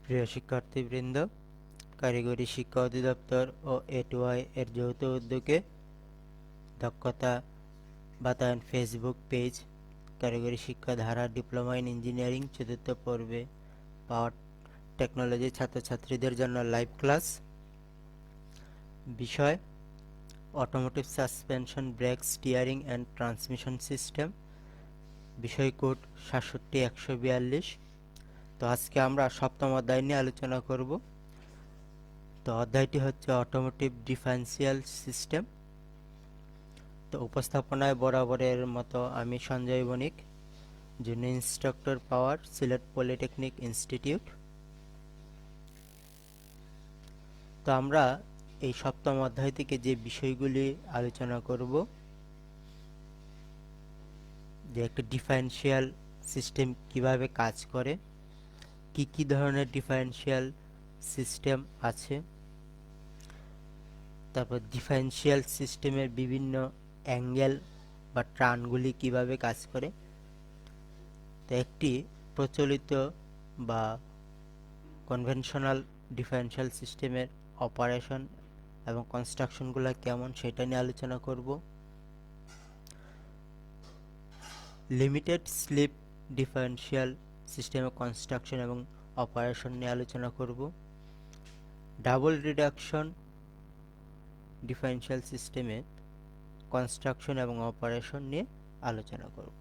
প্রিয় শিক্ষার্থীবৃন্দ, কারিগরি শিক্ষা অধিদপ্তর ও এ2আই এর যৌথ উদ্যোগে দক্ষতা বাতায়ন ফেসবুক পেজ কারিগরি শিক্ষা ধারা ডিপ্লোমা ইন ইঞ্জিনিয়ারিং চতুর্থ পর্বে পাওয়ার টেকনোলজি ছাত্রছাত্রীদের জন্য লাইভ ক্লাস। বিষয় automotive suspension, brake, steering and transmission system. বিষয় কোড ৬৭-১৪২। তো আজকে আমরা সপ্তম অধ্যায় নিয়ে আলোচনা করব। তো অধ্যায়টি হচ্ছে অটোমোটিভ ডিফারেন্সিয়াল সিস্টেম। তো উপস্থাপনায় বরাবরের মতো আমি সঞ্জয় বণিক, জুনিয়র ইন্সট্রাক্টর, পাওয়ার, সিলেট পলিটেকনিক ইনস্টিটিউট। তো আমরা এই সপ্তম অধ্যায় থেকে যে বিষয়গুলি আলোচনা করব, যে একটা ডিফারেন্সিয়াল সিস্টেম কিভাবে কাজ করে, কি ধরনের ডিফারেন্সিয়াল সিস্টেম আছে, তারপর ডিফারেন্সিয়াল সিস্টেমের বিভিন্ন অ্যাঙ্গেল বা ট্রানগুলি কিভাবে কাজ করে। তো একটি প্রচলিত বা কনভেনশনাল ডিফারেন্সিয়াল সিস্টেমের অপারেশন এবং কনস্ট্রাকশনগুলো কেমন সেটা নিয়ে আলোচনা করব। লিমিটেড স্লিপ ডিফারেন্সিয়াল সিস্টেমের কনস্ট্রাকশন এবং অপারেশন নিয়ে আলোচনা করব। ডাবল রিডাকশন ডিফারেন্সিয়াল সিস্টেমের কনস্ট্রাকশন এবং অপারেশন নিয়ে আলোচনা করব।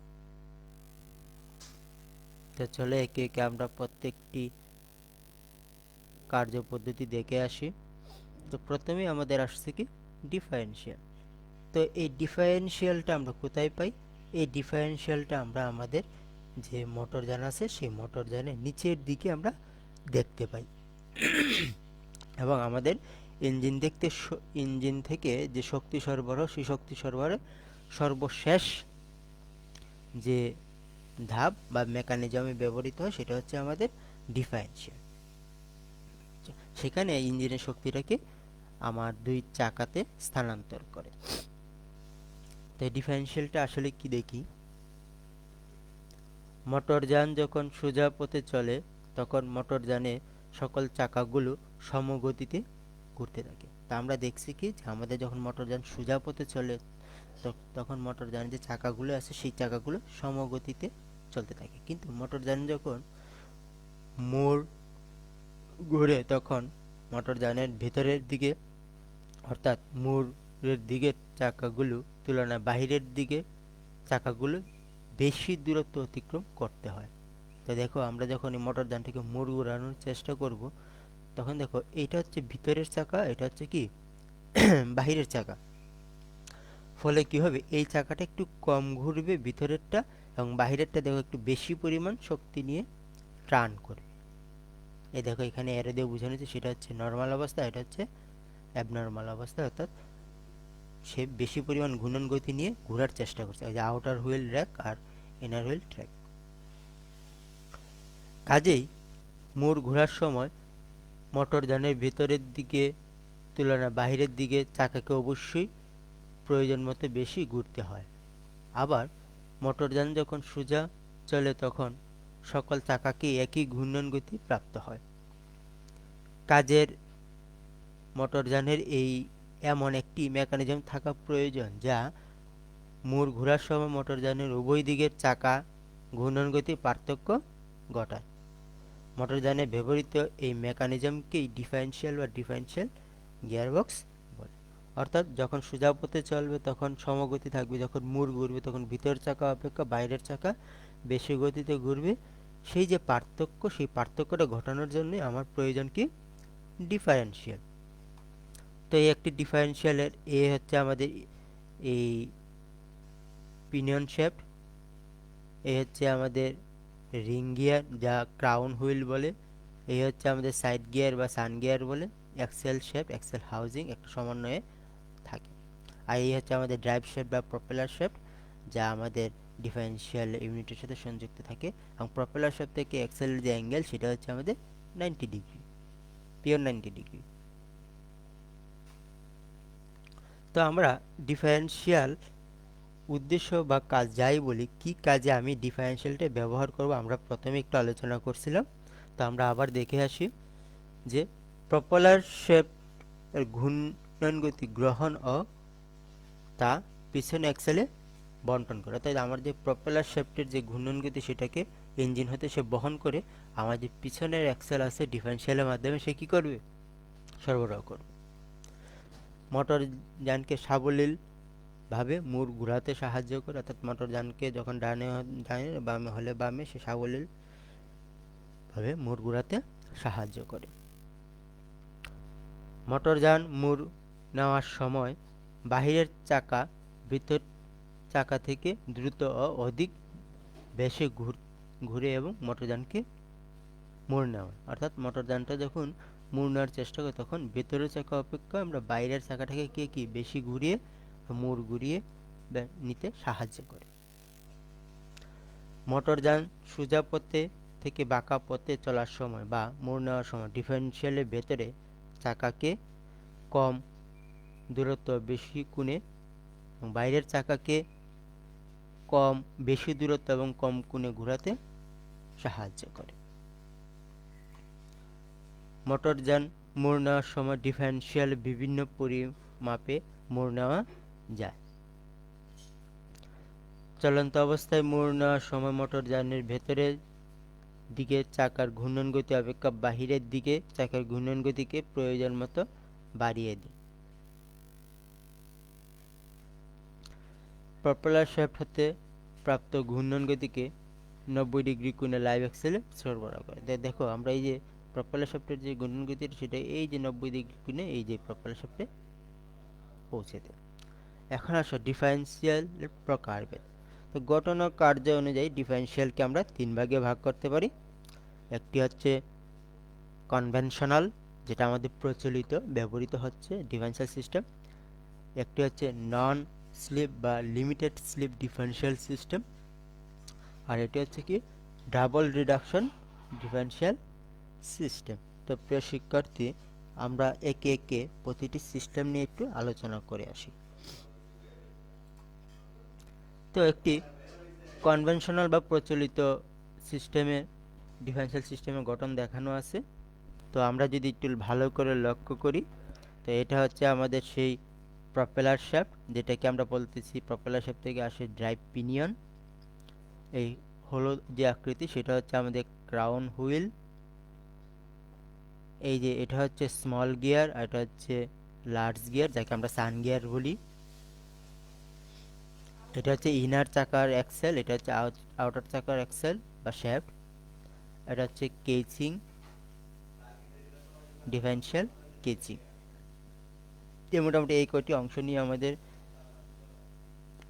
তো চলে একে একে আমরা প্রত্যেকটি কার্যপদ্ধতি দেখে আসি। তো প্রথমেই আমাদের আসছে কি ডিফারেন্সিয়াল। তো এই ডিফারেন্সিয়ালটা আমরা কোথায় পাই? এই ডিফারেন্সিয়ালটা আমরা আমাদের যে মোটরযান আছে সেই মোটরযানের নিচের দিকে আমরা দেখতে পাই এবং আমাদের ইঞ্জিন থেকে যে শক্তি সরবরাহ, সেই শক্তি সরবরাহের সর্বশেষ যে ধাপ বা মেকানিজমে ব্যবহৃত হয় সেটা হচ্ছে আমাদের ডিফারেন্সিয়াল। সেখানে ইঞ্জিনের শক্তিটাকে আমার দুই চাকাতে স্থানান্তর করে। তাই ডিফারেন্সিয়ালটা আসলে কি দেখি, মোটরযান যখন সোজা পথে চলে তখন মোটরযানে সকল চাকাগুলো সমগতিতে ঘুরতে থাকে। তা আমরা দেখছি কি যে আমাদের যখন মোটরযান সোজা পথে চলে তখন মোটরযানের যে চাকাগুলো আছে সেই চাকাগুলো সমগতিতে চলতে থাকে। কিন্তু মোটরযান যখন মোড় ঘুরে তখন মোটরযানের ভেতরের দিকে অর্থাৎ মোড়ের দিকের চাকাগুলো তুলনায় বাহিরের দিকে চাকাগুলো বেশি দূরত্ব অতিক্রম করতে হয়। তো দেখো আমরা যখন এই মোটরযানটাকে মোড় ঘোরানোর চেষ্টা করব তখন দেখো এটা হচ্ছে ভিতরের চাকা, এটা হচ্ছে কি বাহিরের চাকা। ফলে কি হবে, এই চাকাটা একটু কম ঘুরবে ভিতরেরটা এবং বাহিরেরটা দেখো একটু বেশি পরিমাণ শক্তি নিয়ে টার্ন করবে। এই দেখো এখানে এর দিয়ে বোঝানো হচ্ছে সেটা হচ্ছে নর্মাল অবস্থা, এটা হচ্ছে অ্যাবনর্মাল অবস্থা, অর্থাৎ সে বেশি পরিমাণ ঘূর্ণন গতি নিয়ে ঘোরার চেষ্টা করছে। এই যে আউটার হুইল র্যাক আর ইনার হুইল ট্র্যাক। কাজেই মোড় ঘোরার সময় মোটরযানের ভেতরের দিকে তুলনায় বাহিরের দিকে চাকাকে অবশ্যই প্রয়োজন মতো বেশি ঘুরতে হয়। আবার মোটরযান যখন সোজা চলে তখন সকল চাকাকে একই ঘূর্ণন গতি প্রাপ্ত হয়। কাজের মোটরযানের এই এমন একটি মেকানিজম থাকা প্রয়োজন যা মোড় ঘোরার সময় মোটরযানের উভয় দিকের চাকা ঘূর্ণন গতি পার্থক্য ঘটায়। মোটরযানে ব্যবহৃত এই মেকানিজমকেই ডিফারেন্সিয়াল বা ডিফারেন্সিয়াল গিয়ারবক্স বলে। অর্থাৎ যখন সোজা পথে চলবে তখন সমগতি থাকবে, যখন মোড় ঘুরবে তখন ভিতর চাকা অপেক্ষা বাইরের চাকা বেশি গতিতে ঘুরবে। সেই যে পার্থক্য, সেই পার্থক্যটা ঘটানোর জন্য আমার প্রয়োজন কি ডিফারেন্সিয়াল। তো এই একটি ডিফারেন্সিয়ালের এ হচ্ছে আমাদের এই পিনিয়ন শেফট, এই হচ্ছে আমাদের রিং গিয়ার যা ক্রাউন হুইল বলে, এই হচ্ছে আমাদের সাইড গিয়ার বা সান গিয়ার বলে, এক্সেল শেপ, এক্সেল হাউজিং একটা সমন্বয়ে থাকে। আর এই হচ্ছে আমাদের ড্রাইভ শেপ বা প্রপেলার শেপ যা আমাদের ডিফারেন্সিয়াল ইউনিটের সাথে সংযুক্ত থাকে। এবং প্রপেলার শেপ থেকে এক্সেলের যে অ্যাঙ্গেল সেটা হচ্ছে আমাদের 90 ডিগ্রি, পিওর 90 ডিগ্রি। তো আমরা ডিফারেন্সিয়াল উদ্দেশ্য বা কাজ যাই বলি, কি কাজে আমি ডিফারেন্সিয়ালটা ব্যবহার করব আমরা প্রথমে একটু আলোচনা করছিলাম। তো আমরা আবার দেখে আসি যে প্রপেলার শেপ এর ঘূর্ণন গতি গ্রহণ ও তা পিছনে অ্যাক্সেলে বন্টন করে। অর্থাৎ আমার যে প্রপেলার শেফটের যে ঘূর্ণন গতি সেটাকে ইঞ্জিন হতে সে বহন করে আমার যে পিছনের অ্যাক্সেল আছে ডিফারেনশিয়ালের মাধ্যমে সে কি করবে, সরবরাহ করবে। মোটর যানকে সাবলীল ভাবে মোড় ঘোরাতে সাহায্য করে, অর্থাৎ মোটর যানকে যখন ডানে ডানে বামে হলে বামে সে সাবলীল ভাবে মোড় ঘোরাতে সাহায্য করে। মোটরযান মোড় নেওয়ার সময় বাহিরের চাকা ভিতর চাকা থেকে দ্রুত ও অধিক বেশি ঘুরে এবং মোটরযানকে মোড় নেওয়া। অর্থাৎ মোটরযানটা যখন মোড় নেওয়ার চেষ্টা করে তখন ভেতরের চাকা অপেক্ষা আমরা বাইরের চাকাটাকে কি বেশি ঘুরিয়ে মোড় ঘুরিয়ে নিতে সাহায্য করে। মোটরযান সোজা পথে থেকে বাঁকা পথে চলার সময় বা মোড় নেওয়ার সময় ডিফারেনশিয়ালের ভেতরে চাকাকে কম দূরত্ব বেশি কোণে এবং বাইরের চাকাকে বেশি দূরত্ব এবং কম কোণে ঘোরাতে সাহায্য করে। মোটরযান মোড় নেওয়ার সময় ডিফারেনশিয়াল বিভিন্ন পরিমাপে মোড় নেওয়া যায়। চলন্ত অবস্থায় মোড় নেওয়ার সময় মোটরযানের ভেতরের দিকে চাকার ঘূর্ণন গতি অপেক্ষা বাহিরের দিকে চাকার ঘূর্ণন গতিকে প্রয়োজন মতো বাড়িয়ে দেয়। প্রপেলার শ্যাফট হতে প্রাপ্ত ঘূর্ণন গতিকে 90 ডিগ্রি কোণে লাইভ অ্যাক্সেলে সরবরাহ করে। দেখো আমরা এই যে প্রপেলার শ্যাফটের যে ঘূর্ণন গতি সেটা এই যে 90 ডিগ্রি কোণে এই যে প্রপেলার শ্যাফটে পৌঁছে দেয়। এখন আসো ডিফারেনশিয়ালের প্রকারভেদ। তো গঠন ও কার্য অনুযায়ী ডিফারেনশিয়ালকে আমরা তিন ভাগে ভাগ করতে পারি। একটি হচ্ছে কনভেনশনাল, যেটা আমাদের প্রচলিত ব্যবহৃত হচ্ছে ডিফারেনশিয়াল সিস্টেম। একটি হচ্ছে নন স্লিপ বা লিমিটেড স্লিপ ডিফারেনশিয়াল সিস্টেম, আর এটি হচ্ছে কি ডাবল রিডাকশন ডিফারেনশিয়াল সিস্টেম। তো প্রিয় শিক্ষার্থী, আমরা একে একে প্রতিটি সিস্টেম নিয়ে একটু আলোচনা করে আসি। তো একটি কনভেনশনাল বা প্রচলিত সিস্টেমে ডিফারেনশিয়াল সিস্টেমের গঠন দেখানো আছে। তো আমরা যদি একটু ভালো করে লক্ষ্য করি তো এটা হচ্ছে আমাদের সেই প্রপেলার শ্যাফট, যেটাকে আমরা বলতেছি প্রপেলার শ্যাফট থেকে আসে ড্রাইভ পিনিয়ন। এই হলো যে আকৃতি সেটা হচ্ছে আমাদের ক্রাউন হুইল। এই যে এটা হচ্ছে স্মল গিয়ার আর এটা হচ্ছে লার্জ গিয়ার, যাকে আমরা সান গিয়ার বলি। এটা হচ্ছে ইনার চাকার অ্যাক্সেল, এটা হচ্ছে আউটার চাকার অ্যাক্সেল বা শ্যাফট। এটা হচ্ছে কেচিং, ডিফারেনশিয়াল কেচিং। মোটামুটি এই কয়টি অংশ নিয়ে আমাদের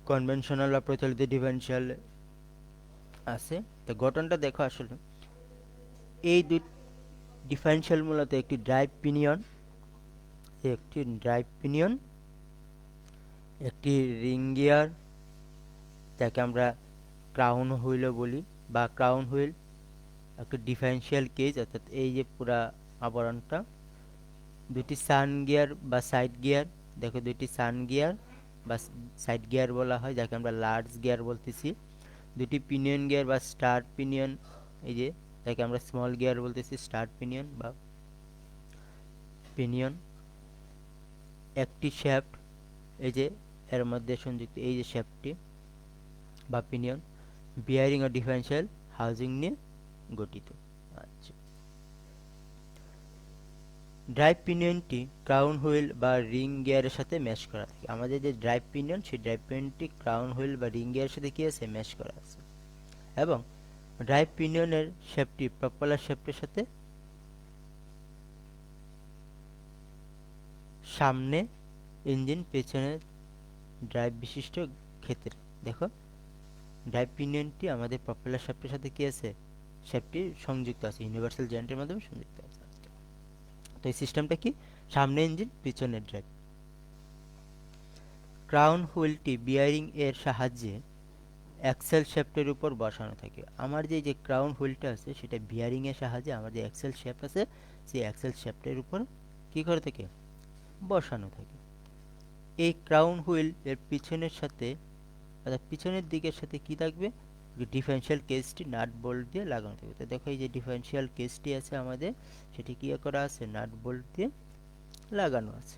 কনভেনশনাল বা প্রচলিত ডিফারেনশিয়াল আছে। তো গঠনটা দেখো, আসলে এই দুই ডিফারেনশিয়াল মূলত একটি ড্রাইভ পিনিয়ন, একটি রিং গিয়ার যাকে আমরা ক্রাউন হুইলও বলি বা ক্রাউন হুইল, একটা ডিফারেনশিয়াল কেজ অর্থাৎ এই যে পুরা আবরণটা, দুটি সান গিয়ার বা সাইড গিয়ার। দেখো দুটি সান গিয়ার বা সাইড গিয়ার বলা হয়, যাকে আমরা লার্জ গিয়ার বলতেছি। দুটি পিনিয়ন গিয়ার বা স্টার্ট পিনিয়ন, এই যে যাকে আমরা স্মল গিয়ার বলতেছি, স্টার্ট পিনিয়ন বা পিনিয়ন। একটি শ্যাফট, এই যে এর মধ্যে সংযুক্ত এই যে শ্যাফটটি বা পিনিয়ন, বিয়ারিং ও ডিফারেনশিয়াল হাউজিং নিয়ে গঠিত। আচ্ছা, ড্রাইভ পিনিয়নটি ক্রাউন হুইল বা রিং গিয়ারের সাথে ম্যাচ করা থাকে। আমাদের যে ড্রাইভ পিনিয়ন সেই ড্রাইভ পিনিয়নটি ক্রাউন হুইল বা রিং গিয়ারের সাথে কি আছে, ম্যাচ করা আছে। এবং ড্রাইভ পিনিয়নের শেপটি প্রপেলার শেপটির সাথে সামনে ইঞ্জিন পেছনে ড্রাইভ বিশিষ্ট ক্ষেত্রে। দেখো ড্রাইভ পিনিয়নটি আমাদের প্রপেলার শেপটির সাথে কি আছে, শেপটি সংযুক্ত আছে, ইউনিভার্সাল জয়েন্টের মাধ্যমে সংযুক্ত আছে। তো এই সিস্টেমটা কি, সামনে ইঞ্জিন পিছনে ড্রাইভ। ক্রাউন হুইলটি বিয়ারিং এর সাহায্যে অ্যাক্সেল শ্যাফটের উপর বসানো থাকে। আমার যে ক্রাউন হুইলটা আছে সেটা বিয়ারিং এর সাহায্যে আমার যে অ্যাক্সেল শ্যাফট আছে সেই অ্যাক্সেল শ্যাফটের উপর কি করে থাকে, বসানো থাকে। এই ক্রাউন হুইল এর পিছনের সাথে অর্থাৎ পিছনের দিকের সাথে কি থাকবে, ডিফারেনশিয়াল কেসটি নাট বোল্ট দিয়ে লাগানো থাকবে। তো দেখো এই যে ডিফারেনশিয়াল কেসটি আছে আমাদের, সেটি কি করা আছে, নাট বোল্ট দিয়ে লাগানো আছে।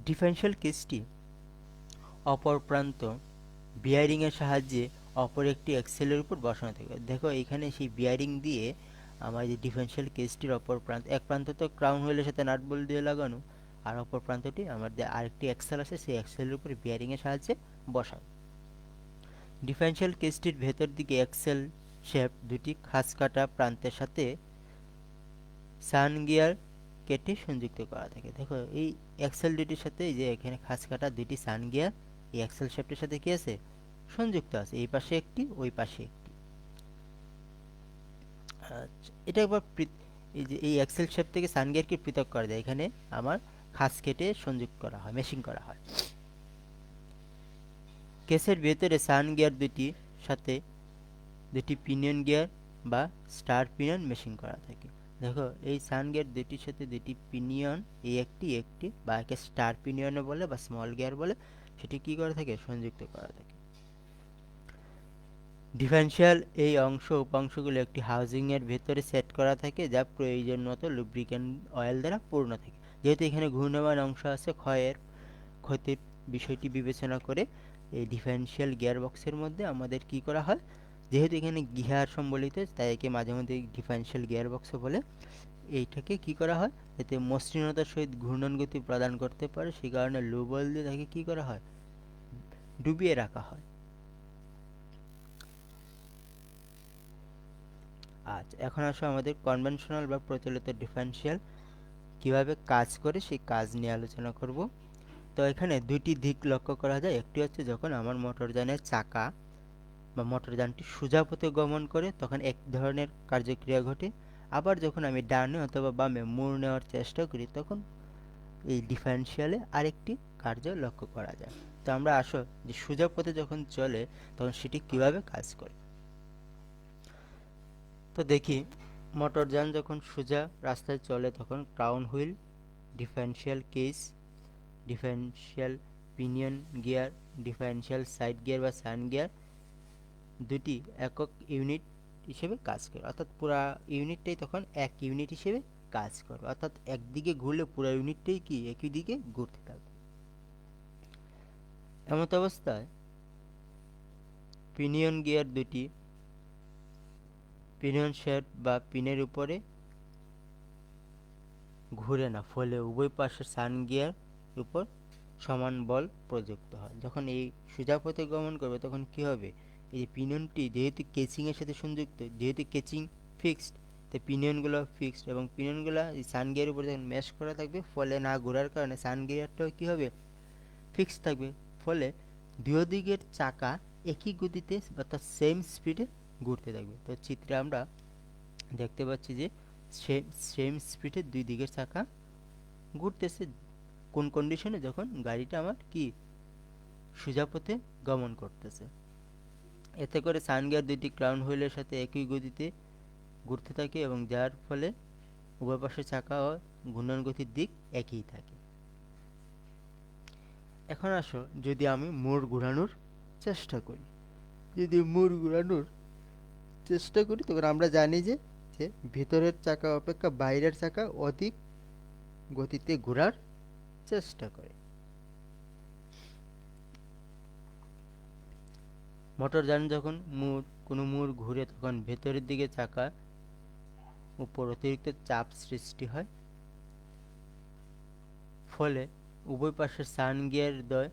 ডিফারেনশিয়াল কেসটি অপর প্রান্ত বিয়ারিং এর সাহায্যে অপর একটি অ্যাক্সেলের উপর বসানো থাকবে। দেখো এখানে সেই বিয়ারিং দিয়ে আমার যে ডিফারেনশিয়াল কেসটির অপর প্রান্ত, এক প্রান্ত তো ক্রাউন হুইলের সাথে নাট বোল্ট দিয়ে লাগানো, আর অপর প্রান্তটি আমার যে আরেকটি অ্যাক্সেল আছে সেই অ্যাক্সেলের উপরে বিয়ারিং এর সাহায্যে বসানো। ডিফারেনশিয়াল কেসটির ভেতর দিকে অ্যাক্সেল শেপ দুটি খাঁজ কাটা প্রান্তের সাথে সান গিয়ার কেটে সংযুক্ত করা থাকে। দেখো এই অ্যাক্সেল দুটির সাথে এই যে এখানে খাঁজ কাটা দুটি সান গিয়ার এই অ্যাক্সেল শেপটির সাথে কি আছে, সংযুক্ত আছে, এই পাশে একটি ওই পাশে একটি। আচ্ছা, এটা একবার এই যে এই অ্যাক্সেল শেপ থেকে সান গিয়ারকে পৃথক করা যায়, এখানে আমার খাঁজ কেটে সংযুক্ত করা হয়, মেশিং করা হয়। কেসের ভেতরে সান গিয়ার দুটির সাথে দুটি পিনিয়ন গিয়ার বা স্টার পিনিয়ন মেশিং করা থাকে। দেখো এই সান গিয়ার দুটির সাথে দুটি পিনিয়ন, এই একটি একটি বা একে স্টার পিনিয়নও বলে বা স্মল গিয়ার বলে, সেটি কি করা থাকে, সংযুক্ত করা থাকে। ডিফারেনশিয়াল এই অংশ উপাংশগুলো একটি হাউজিং এর ভেতরে সেট করা থাকে, যা প্রয়োজন মতো লুব্রিক্যান্ট অয়েল দ্বারা পূর্ণ থাকে। যেহেতু এখানে ঘূর্ণমান অংশ আছে, ক্ষতির বিষয়টি বিবেচনা করে এই ডিফারেনশিয়াল গিয়ারবক্সের মধ্যে আমাদের কি করা হয়, যেহেতু এখানে গিয়ার সম্বলিত তাই একে মাঝে মধ্যে ডিফারেনশিয়াল গিয়ারবক্সও বলে। এইটাকে কি করা হয়, যাতে মসৃণতার সহিত ঘূর্ণন গতি প্রদান করতে পারে, সেই কারণে লুবল দিয়ে তাকে কি করা হয়, ডুবিয়ে রাখা হয়। আচ্ছা, এখন আসো আমাদের কনভেনশনাল বা প্রচলিত ডিফারেনশিয়াল কিভাবে কাজ করে সেই কাজ নিয়ে আলোচনা করব। তো এখানে দুইটি দিক লক্ষ্য করা যায়। একটি হচ্ছে যখন আমার মোটরযানের চাকা বা মোটরযানটি সোজা পথে গমন করে তখন এক ধরনের কার্যক্রিয়া ঘটে, আবার যখন আমি ডানে অথবা বামে মোড় নেওয়ার চেষ্টা করি তখন এই ডিফারেনশিয়ালে আরেকটি কার্য লক্ষ্য করা যায়। তো আমরা আসো যে সোজা পথে যখন চলে তখন সেটি কিভাবে কাজ করে। তো দেখি, মোটরযান যখন সোজা রাস্তায় চলে তখন crown wheel, differential case, differential pinion gear, differential side gear বা সান গিয়ার দুটি একক ইউনিট হিসেবে কাজ করে, অর্থাৎ পুরা ইউনিটটাই তখন এক ইউনিট হিসেবে কাজ করবে, অর্থাৎ একদিকে ঘুরলে পুরো ইউনিটটাই কি একই দিকে ঘুরতে থাকবে। এমত অবস্থায় পিনিয়ন গিয়ার দুটি পিনিয়ন শেড বা পিনের উপরে ঘুরে না, ফলে উভয় পাশের সান গিয়ার উপর সমান বল প্রযুক্ত হয়। যখন এই সোজা পথে গমন করবে তখন কি হবে, এই যে পিনিয়নটি যেহেতু কেচিং এর সাথে সংযুক্ত, যেহেতু কেচিং ফিক্সড, তো পিনিয়নগুলো ফিক্সড এবং পিনিয়নগুলো এই সান গিয়ারের উপর যখন ম্যাশ করা থাকবে ফলে না ঘোরার কারণে সান গিয়ারটাও কি হবে, ফিক্সড থাকবে। ফলে দুই দিকের চাকা একই গতিতে অর্থাৎ সেম স্পিডে ঘুরতে থাকবে। তো চিত্রে আমরা দেখতে পাচ্ছি যে সেম সেম স্পিডে দুই দিকের চাকা ঘুরতেছে। কোন কন্ডিশনে, যখন গাড়িটা আমার কি সোজা পথে গমন করতেছে। এতে করে সান গিয়ার দুইটি ক্রাউন হুইলের সাথে একই গতিতে ঘুরতে থাকে এবং যার ফলে উভয় পাশের চাকা ও ঘূর্ণন গতির দিক একই থাকে। এখন আসো যদি আমি মোড় ঘোরানোর চেষ্টা করি, যদি মোড় ঘোরানোর চেষ্টা করি তখন আমরা জানি যে যে ভিতরের চাকা অপেক্ষা বাইরের চাকা অধিক গতিতে ঘোরার চেষ্টা করে। মোটরযান যখন কোনো মোড় ঘুরে তখন ভেতরের দিকে চাকা উপর অতিরিক্ত চাপ সৃষ্টি হয়, ফলে উভয় পাশের সান গিয়ার দ্বয়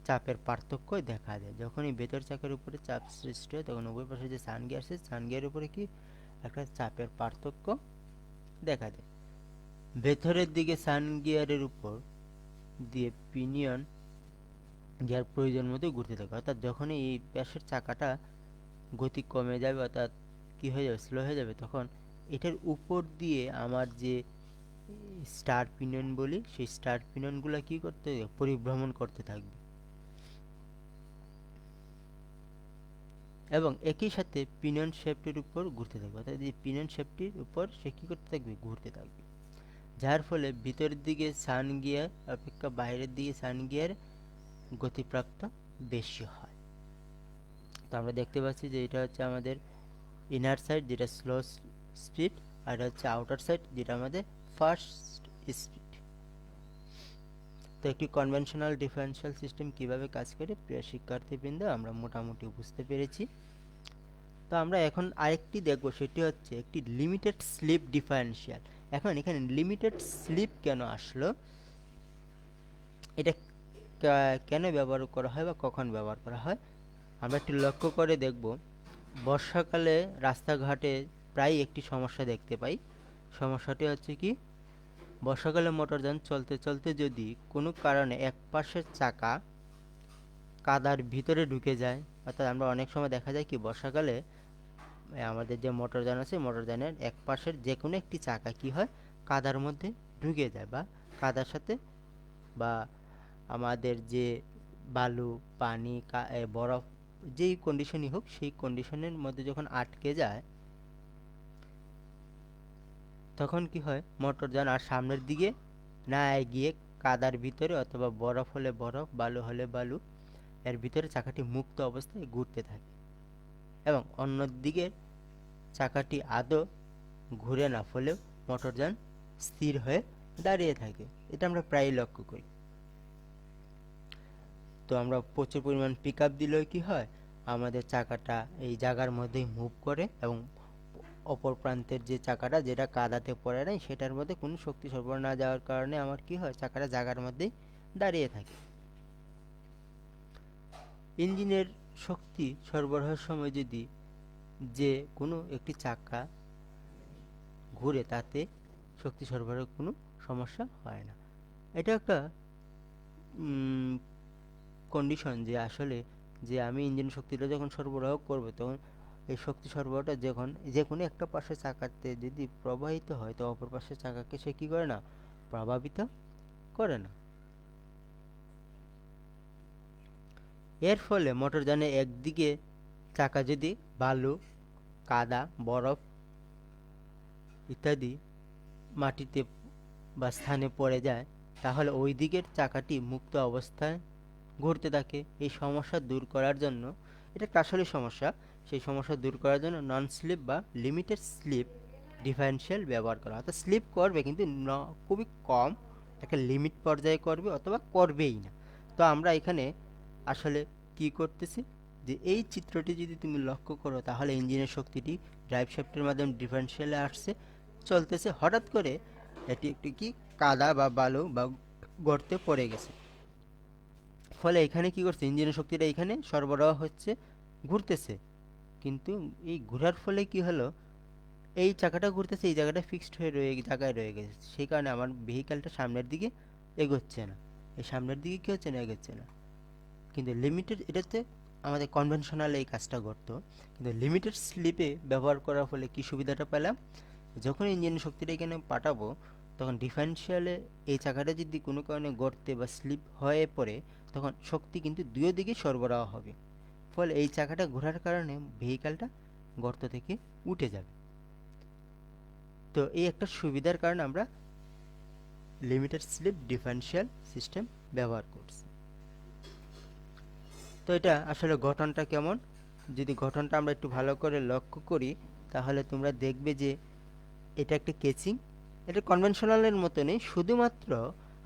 চাপের পার্থক্য দেখা যায়। যখনই ভেতর চাকার উপরে চাপ সৃষ্টি হয় তখন উভয় পাশে যে সান গিয়ার আছে সান গিয়ারের উপরে কি একটা চাপের পার্থক্য দেখা যায়। ভেতরের দিকে সান গিয়ারের উপর দিয়ে পিনিয়ন গিয়ার প্রয়োজন মতো ঘুরতে থাকে, অর্থাৎ যখনই এই পাশের চাকাটা গতি কমে যাবে অর্থাৎ কি হয়ে যাবে, স্লো হয়ে যাবে, তখন এটার উপর দিয়ে আমার যে স্টার পিনিয়ন বলি সেই স্টার পিনিয়নগুলো কি করতে থাকবে, পরিভ্রমণ করতে থাকবে এবং একই সাথে পিনিয়ন শেফটির উপর ঘুরতে থাকবে, অর্থাৎ এই পিনিয়ন শেফটির উপর সে কি করতে থাকবে, ঘুরতে থাকবে। যার ফলে ভিতরের দিকে সান গিয়ার অপেক্ষা বাইরের দিকে সান গিয়ার গতিপ্রাপ্ত বেশি হয়। তো আমরা দেখতে পাচ্ছি যে এটা হচ্ছে আমাদের ইনার সাইড যেটা স্লো স্পিড, আর এটা হচ্ছে আউটার সাইড যেটা আমাদের ফার্স্ট স্পিড। তো একটি কনভেনশনাল ডিফারেনশিয়াল সিস্টেম কিভাবে কাজ করে প্রিয় শিক্ষার্থীবৃন্দ আমরা মোটামুটি বুঝতে পেরেছি। তো আমরা এখন আরেকটি দেখব, সেটি হচ্ছে একটি লিমিটেড স্লিপ ডিফারেনশিয়াল। এখন এখানে লিমিটেড স্লিপ কেন আসলো, এটা কেন ব্যবহার করা হয় বা কখন ব্যবহার করা হয়, আমরা একটু লক্ষ্য করে দেখব। বর্ষাকালে রাস্তাঘাটে প্রায় একটি সমস্যা দেখতে পাই। সমস্যাটি হচ্ছে কি, বর্ষাকালে মোটরযান চলতে চলতে যদি কোনো কারণে এক পাশের চাকা কাদার ভিতরে ঢুকে যায়, অর্থাৎ আমরা অনেক সময় দেখা যায় কি বর্ষাকালে আমাদের যে মোটরযান আছে মোটরযানের এক পাশের যে কোনো একটি চাকা কি হয় কাদার মধ্যে ঢুকে যায়, বা কাদার সাথে বা আমাদের যে বালু পানি বরফ যেই কন্ডিশনই হোক সেই কন্ডিশনের মধ্যে যখন আটকে যায় তখন কি হয় মোটরযান আর সামনের দিকে না এগিয়ে কাদার ভিতরে অথবা বরফ হলে বরফ বালু হলে বালু এর ভিতরে চাকাটি মুক্ত অবস্থায় ঘুরতে থাকে, এবং অন্যদিকে চাকাটি আদৌ ঘুরে না, ফলেও মোটরযান স্থির হয়ে দাঁড়িয়ে থাকে। এটা আমরা প্রায়ই লক্ষ্য করি। তো আমরা প্রচুর পরিমাণ পিক আপ দিলেও কি হয় আমাদের চাকাটা এই জায়গার মধ্যেই মুভ করে, এবং অপর প্রান্তের যে চাকাটা যেটা কাদাতে পড়ে নাই সেটার মধ্যে কোনো শক্তি সরবরাহ না যাওয়ার কারণে আমার কি হয় চাকাটা জায়গার মধ্যেই দাঁড়িয়ে থাকে। ইঞ্জিনের শক্তি সরবরাহের সময় যদি যে কোনো একটি চাকা ঘুরে তাতে শক্তি সরবরাহের কোনো সমস্যা হয় না। এটা একটা কন্ডিশন যে আসলে যে আমি ইঞ্জিন শক্তিটা যখন সরবরাহ করব তখন এই শক্তি সরবরাহটা যখন যে কোনো একটা পাশের চাকাতে যদি প্রবাহিত হয় তো অপর পাশের চাকাকে সে কী করে না, প্রভাবিত করে না। এর ফলে মোটরযানে একদিকে চাকা যদি বালু কাদা বরফ ইত্যাদি মাটিতে বা স্থানে পড়ে যায় তাহলে ওই দিকের চাকাটি মুক্ত অবস্থায় ঘুরতে থাকে। এই সমস্যা দূর করার জন্য, এটা একটা আসলে সমস্যা, সেই সমস্যা দূর করার জন্য নন স্লিপ বা লিমিটেড স্লিপ ডিফারেনশিয়াল ব্যবহার করা, অর্থাৎ স্লিপ করবে কিন্তু খুবই কম, একটা লিমিট পর্যায়ে করবে অথবা করবেই না। তো আমরা এখানে আসলে কি করতেছি যে এই চিত্রটি যদি তুমি লক্ষ্য করো তাহলে ইঞ্জিনের শক্তিটি ড্রাইভ শ্যাফটের মাধ্যমে ডিফারেনশিয়ালে আসছে, চলতেছে, হঠাৎ করে এটি একটি কি কাদা বা বালু বা গর্তে পড়ে গেছে, ফলে এখানে কি করছে ইঞ্জিনের শক্তিটা এখানে সরবরাহ হচ্ছে, ঘুরতেছে, কিন্তু এই ঘোরার ফলে কি হলো এই চাকাটা ঘুরতেছে এই জায়গাটা ফিক্সড হয়ে জায়গায় রয়ে গেছে, সেই কারণে আমার ভেহিক্যালটা সামনের দিকে এগোচ্ছে না, এই সামনের দিকে কি হচ্ছে না, এগোচ্ছে না। কিন্তু লিমিটেড এটাতে আমাদের কনভেনশনাল এই কাজটা করতো, কিন্তু লিমিটেড স্লিপে ব্যবহার করার ফলে কি সুবিধাটা পেলাম, যখন ইঞ্জিনের শক্তিটা এখানে পাঠাবো তখন ডিফারেনশিয়ালে এই চাকাটা যদি কোনো কারণে গর্তে বা স্লিপ হয়ে পড়ে তখন শক্তি কিন্তু দুই দিকে সরবরাহ হবে, ফলে এই চাকাটা ঘোরার কারণে ভেহিক্যালটা গর্ত থেকে উঠে যাবে। তো এই একটা সুবিধার কারণে আমরা লিমিটেড স্লিপ ডিফারেনশিয়াল সিস্টেম ব্যবহার করছি। তো এটা আসলে গঠনটা কেমন, যদি গঠনটা আমরা একটু ভালো করে লক্ষ্য করি তাহলে তোমরা দেখবে যে এটা একটা কেচিং, এটা কনভেনশনালের মতো নেই, শুধুমাত্র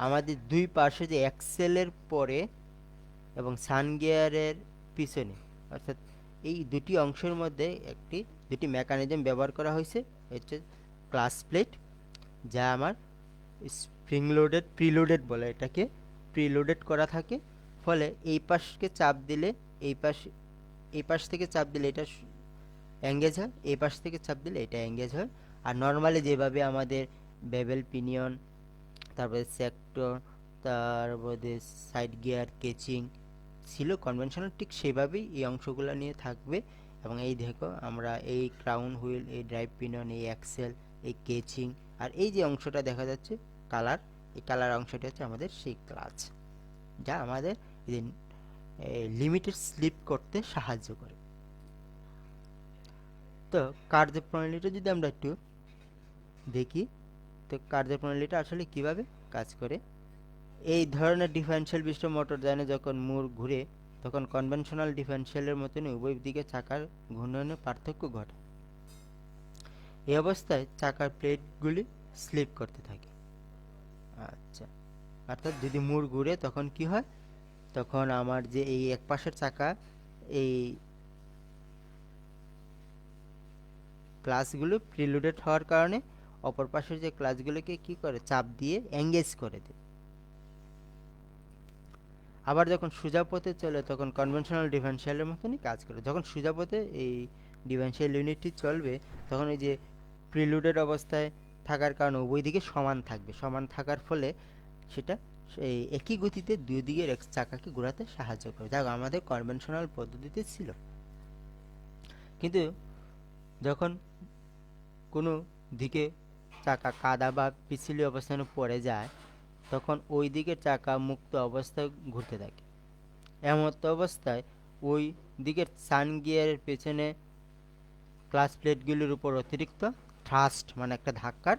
আমাদের দুই পাশে যে অ্যাক্সেলের পরে এবং সান গিয়ারের পিছনে, অর্থাৎ এই দুটি অংশের মধ্যে দুটি মেকানিজম ব্যবহার করা হয়েছে, হচ্ছে ক্লাস প্লেট, যা আমার স্প্রিং লোডেড প্রিলোডেড বলে, এটাকে প্রিলোডেড করা থাকে, ফলে এই পাশকে চাপ দিলে এই পাশ থেকে চাপ দিলে এটা এঙ্গেজ হয়, এই পাশ থেকে চাপ দিলে এটা এঙ্গেজ হয়। আর নর্মালি যেভাবে আমাদের বেবেল পিনিয়ন তারপরে সেক্টর তারপরে সাইড গিয়ার কেচিং ছিল কনভেনশনাল, ঠিক সেভাবেই এই অংশগুলো নিয়ে থাকবে। এবং এই দেখো আমরা এই ক্রাউন হুইল, এই ড্রাইভ পিনিয়ন, এই অ্যাক্সেল, এই কেচিং, আর এই যে অংশটা দেখা যাচ্ছে কালার, এই কালার অংশটা হচ্ছে আমাদের সেই ক্লাচ, যা আমাদের লিমিটেড স্লিপ করতে সাহায্য করে। তো কার্যপ্রণালীটা যদি আমরা একটু দেখি, তো কার্যপ্রণালীটা আসলে কিভাবে কাজ করে, এই ধরনের ডিফারেনশিয়াল বিশিষ্ট মোটরযানে যখন মোড় ঘুরে তখন কনভেনশনাল ডিফারেনশিয়ালের মতনই উভয় দিকে চাকার ঘূর্ণনে পার্থক্য ঘটে। এই অবস্থায় চাকার প্লেটগুলি স্লিপ করতে থাকে। আচ্ছা, অর্থাৎ যদি মোড় ঘুরে তখন কি হয়, তখন আমার যে এই এক পাশের চাকা এই ক্লাচগুলো প্রিলোডেড হওয়ার কারণে অপর পাশের যে ক্লাচগুলোকে কি করে, চাপ দিয়ে এঙ্গেজ করে দেয়। আবার যখন সোজা পথে চলে তখন কনভেনশনাল ডিফারেনশিয়ালের মতনই কাজ করে। যখন সোজা পথে এই ডিফারেনশিয়াল ইউনিটটি চলবে তখন এই যে প্রিলোডেড অবস্থায় থাকার কারণে উভয় দিকে সমান থাকবে। সমান থাকার ফলে সেটা সেই একই গতিতে দুই দিকের চাকাকে ঘোরাতে সাহায্য করে, যা আমাদের কনভেনশনাল পদ্ধতিতে ছিল। কিন্তু যখন কোনো দিকে চাকা কাদা বা পিছলি অবস্থানে পড়ে যায় তখন ওই দিকের চাকা মুক্ত অবস্থায় ঘুরতে থাকে। এমত অবস্থায় ওই দিকের সান গিয়ারের পেছনে ক্লাচ প্লেটগুলির উপর অতিরিক্ত থ্রাস্ট মানে একটা ধাক্কার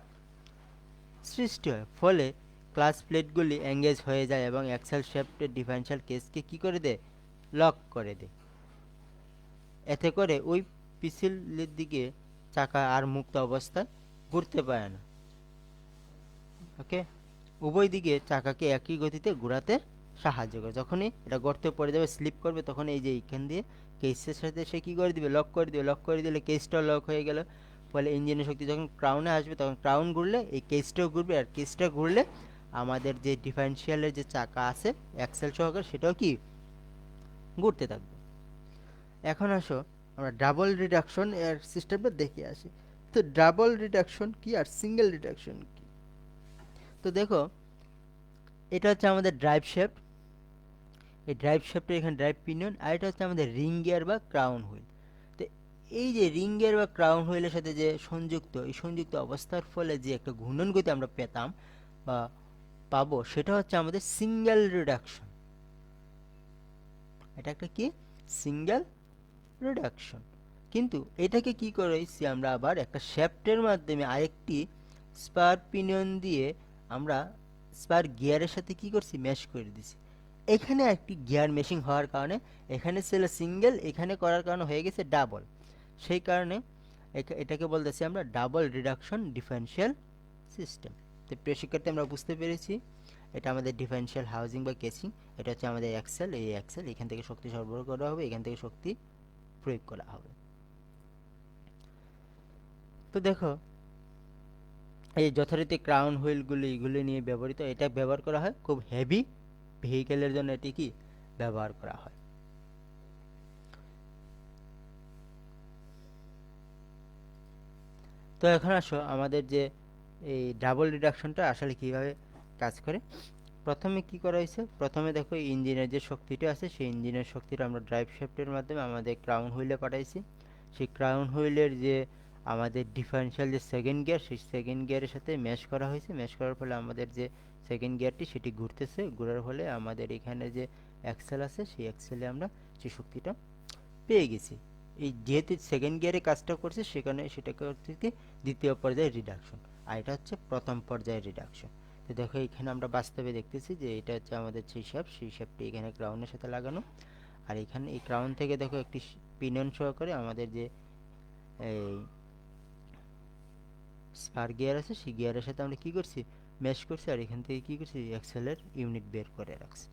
সৃষ্টি হয়। ফলে ক্লাচ প্লেটগুলি এঙ্গেজ হয়ে যায় এবং অ্যাক্সেল শ্যাফটের ডিফারেনশিয়াল কেসকে কি করে দেয়, লক করে দেয়। এতে করে ওই পিছলের দিকে চাকা আর মুক্ত অবস্থায় ঘুরতে পারে না। ওকে, উভয় দিকে চাকাকে একই গতিতে ঘোরাতে সাহায্য করে। যখনই এটা গর্তে পড়ে যাবে, স্লিপ করবে, তখন এই যে এইখান দিয়ে কেসের সাথে সে কী করে দিবে, লক করে দিবে। লক করে দিলে কেসটাও লক হয়ে গেল। ফলে ইঞ্জিনের শক্তি যখন ক্রাউনে আসবে তখন ক্রাউন ঘুরলে এই কেসটাও ঘুরবে, আর কেসটা ঘুরলে আমাদের যে ডিফারেনশিয়ালের যে চাকা আছে অ্যাক্সেল সহকারে সেটাও কি ঘুরতে থাকবে। এখন আসো আমরা ডাবল রিডাকশন এর সিস্টেমটা দেখে আসি। তো ডাবল রিডাকশন কি আর সিঙ্গেল রিডাকশন কি? তো দেখো, এটা হচ্ছে আমাদের ড্রাইভ শ্যাফট। এই ড্রাইভ শ্যাফটের এখানে ড্রাইভ পিনিয়ন, আর এটা হচ্ছে আমাদের রিং গিয়ার বা ক্রাউন হুইল। তো এই যে রিং গিয়ার বা ক্রাউন হুইলের সাথে যে সংযুক্ত, এই সংযুক্ত অবস্থার ফলে যে একটা ঘূর্ণন গতি আমরা পেতাম বা পাবো সেটা হচ্ছে আমাদের সিঙ্গেল রিডাকশন। এটা একটা কি, সিঙ্গেল রিডাকশন। কিন্তু এটাকে কি করেছি আমরা, আবার একটা শ্যাফটের মাধ্যমে আরেকটি স্পার পিনিয়ন দিয়ে আমরা স্পার গিয়ারের সাথে কি করছি, ম্যাশ করে দিছি। এখানে একটি গিয়ার মেশিং হওয়ার কারণে এখানে ছিল সিঙ্গেল, এখানে করার কারণে হয়ে গেছে ডাবল। সেই কারণে এটাকে বলতেছি আমরা ডাবল রিডাকশন ডিফারেনশিয়াল সিস্টেম। তো প্রিয় শিক্ষার্থী, আমরা বুঝতে পেরেছি এটা আমাদের ডিফারেনশিয়াল হাউজিং বা কেসিং। এটা হচ্ছে আমাদের অ্যাক্সেল। এই অ্যাক্সেল এখান থেকে শক্তি সরবরাহ করা হবে, এখান থেকে শক্তি প্রয়োগ করা হবে। তো দেখো, এই যথারীতি ক্রাউন হুইলগুলি এগুলি নিয়ে ব্যবহৃত, এটা ব্যবহার করা হয় খুব হেভি ভেহিকেলের জন্য, এটি কি ব্যবহার করা হয়। তো এখন আসো আমাদের যে এই ডাবল রিডাকশনটা আসলে কিভাবে কাজ করে। প্রথমে কি করা হয়েছে, প্রথমে দেখো ইঞ্জিনের যে শক্তিটা আছে সেই ইঞ্জিনের শক্তিটা আমরা ড্রাইভ শ্যাফটের মাধ্যমে আমাদের ক্রাউন হুইলে পাঠাইছি। সেই ক্রাউন হুইলের যে আমাদের ডিফারেনশিয়াল যে সেকেন্ড গিয়ার, সেই সেকেন্ড গিয়ারের সাথে ম্যাশ করা হয়েছে। ম্যাশ করার ফলে আমাদের যে সেকেন্ড গিয়ারটি সেটি ঘুরতেছে, ঘোরার ফলে আমাদের এখানে যে অ্যাক্সেল আছে সেই অ্যাক্সেলে আমরা যে শক্তিটা পেয়ে গেছি। এই যেহেতু সেকেন্ড গিয়ারে কাজটা করছে সেখানে সেটাকে হচ্ছে কি দ্বিতীয় পর্যায়ের রিডাকশন, আর এটা হচ্ছে প্রথম পর্যায়ের রিডাকশন। তো দেখো এখানে আমরা বাস্তবে দেখতেছি যে এটা হচ্ছে আমাদের সেই শ্যাফট, সেই শ্যাফটটি এখানে ক্রাউনের সাথে লাগানো। আর এখানে এই ক্রাউন থেকে দেখো একটি পিনিয়ন সহকারে আমাদের যে এই স্পার গিয়ার আছে সেই গিয়ারের সাথে আমরা কি করছি, ম্যাশ করছি, আর এখান থেকে কি করছি, অ্যাক্সেলের ইউনিট বের করে রাখছি।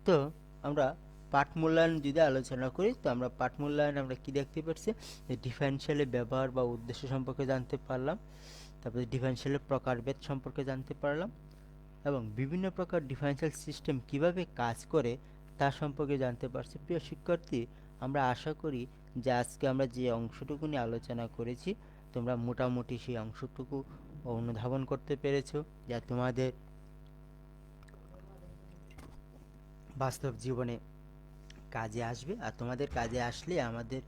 তো আমরা পাঠ মূল্যায়ন যদি আলোচনা করি, তো আমরা পাঠ মূল্যায়ন আমরা কি দেখতে পাচ্ছি, যে ডিফারেনশিয়ালের ব্যবহার বা উদ্দেশ্য সম্পর্কে জানতে পারলাম, তারপরে ডিফারেনশিয়ালের প্রকারভেদ সম্পর্কে জানতে পারলাম, এবং বিভিন্ন প্রকার ডিফারেনশিয়াল সিস্টেম কিভাবে কাজ করে তা সম্পর্কে জানতে পারছি। প্রিয় শিক্ষার্থী, আমরা আশা করি যে আজকে আমরা যে অংশটুকু নিয়ে আলোচনা করেছি তোমরা মোটামুটি সেই অংশটুকু অনুধাবন করতে পেরেছো, যা তোমাদের বাস্তব জীবনে কাজে আসবে, আর তোমাদের কাজে আসলে আমাদের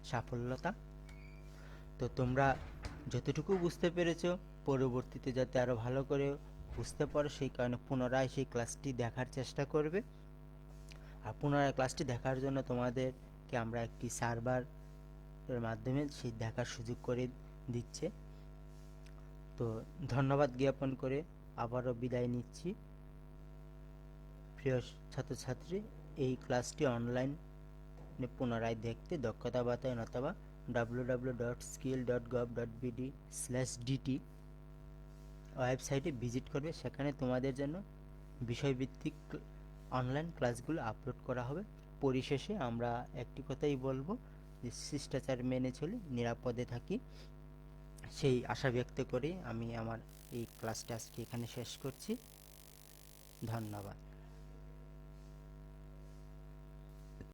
সাফল্যতা। তো তোমরা যতটুকু বুঝতে পেরেছো পরবর্তীতে যাতে আরও ভালো করে বুঝতে পারো সেই কারণে পুনরায় সেই ক্লাসটি দেখার চেষ্টা করবে। আর পুনরায় ক্লাসটি দেখার জন্য তোমাদেরকে আমরা একটি সার্ভারের মাধ্যমে সেই দেখার সুযোগ করে দিচ্ছে। তো ধন্যবাদ জ্ঞাপন করে আবারও বিদায় নিচ্ছি। প্রিয় ছাত্রছাত্রী, এই ক্লাসটি অনলাইনে পুনরায় দেখতে দক্ষতা বাতায়ন অথবা www.skill.gov.bd/dt ওয়েবসাইটে ভিজিট করবে। সেখানে তোমাদের জন্য বিষয়ভিত্তিক অনলাইন ক্লাসগুলো আপলোড করা হবে। পরিশেষে আমরা একটি কথাই বলবো যে শিষ্টাচার মেনে চলি, নিরাপদে থাকি, সেই আশা ব্যক্ত করে আমি আমার এই ক্লাসটা আজকে এখানে শেষ করছি। ধন্যবাদ।